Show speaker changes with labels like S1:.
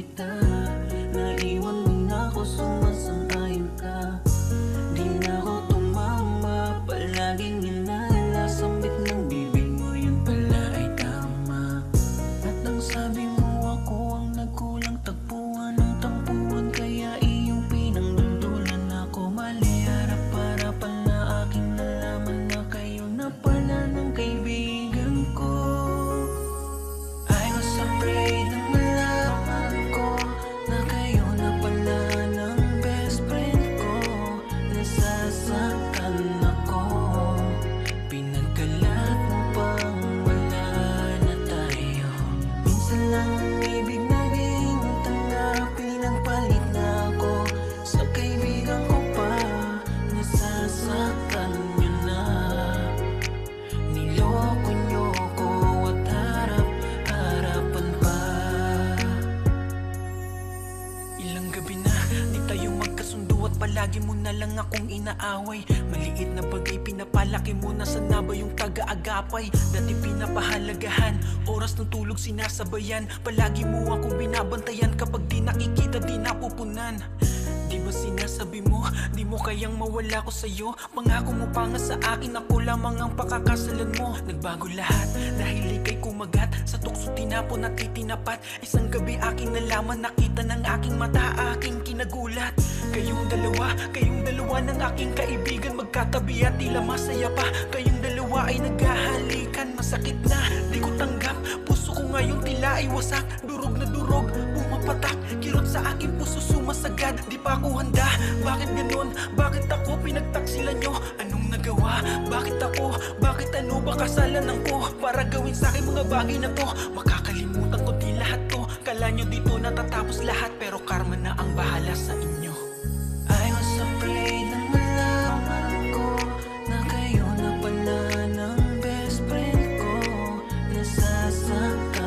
S1: kita. Naiwan mo na ako, sumasang-ayon ka. Di na ako tumama, palaging inala. Sambit ng bibig mo, yun pala ay tama. At ang sabi mo, ako ang nagkulang. Tagpuan ng tampuan, kaya iyong pinangduldulan. Ako mali, harap-harapan na aking nalaman na kayo na pala ng kaibigan ko. I was afraid na malaman ko na kayo na pala ng best friend ko. Nasasaktan ako, pinagkalat mo pang wala na tayo. Minsan lang ang ibig naging tanga, pinagpalit na ako sa kaibigan ko pa. Nasasaktan nyo na, niloko nyo ko at harap-harapan pa. Ilang gabi na di tayo magkasundo at palagi mo na lang akong inaaway. Maliit na bagay pinapalaki mo na, sana ba yung taga-agapay? Dati pinapahalagahan, oras ng tulog sinasabayan. Palagi mo akong binabantayan, kapag di nakikita di napupunan. Di ba sinasabi mo, di mo kayang mawala ko sa'yo? Pangako mo pa nga sa akin, ako lamang ang pakakasalan mo. Nagbago lahat dahil ika'y kumagat, sa tukso tinapon at itinapat. Isang gabi aking nalaman, nakita ng aking mata, aking kinagulat. Kayong dalawa ng aking kaibigan, magkatabi at tila masaya pa. Kayong dalawa ay naghahalikan, masakit na, di ko tanggap. Puso ko ngayon tila ay wasak, durog na durog, pumapatak. Kirot sa aking puso sumasagad, di pa ako handa. Bakit ganun? Bakit ako pinagtaksilan nyo? Anong nagawa? Bakit ako? Bakit ano ba kasalanan ko para gawin sa akin mga bagay na to? Makakalimutan ko di lahat to. Kala nyo dito natatapos lahat, pero karma na ang bahala sa inyo. I was afraid na malaman ko na kayo na pala ng best friend ko. Nasasaktan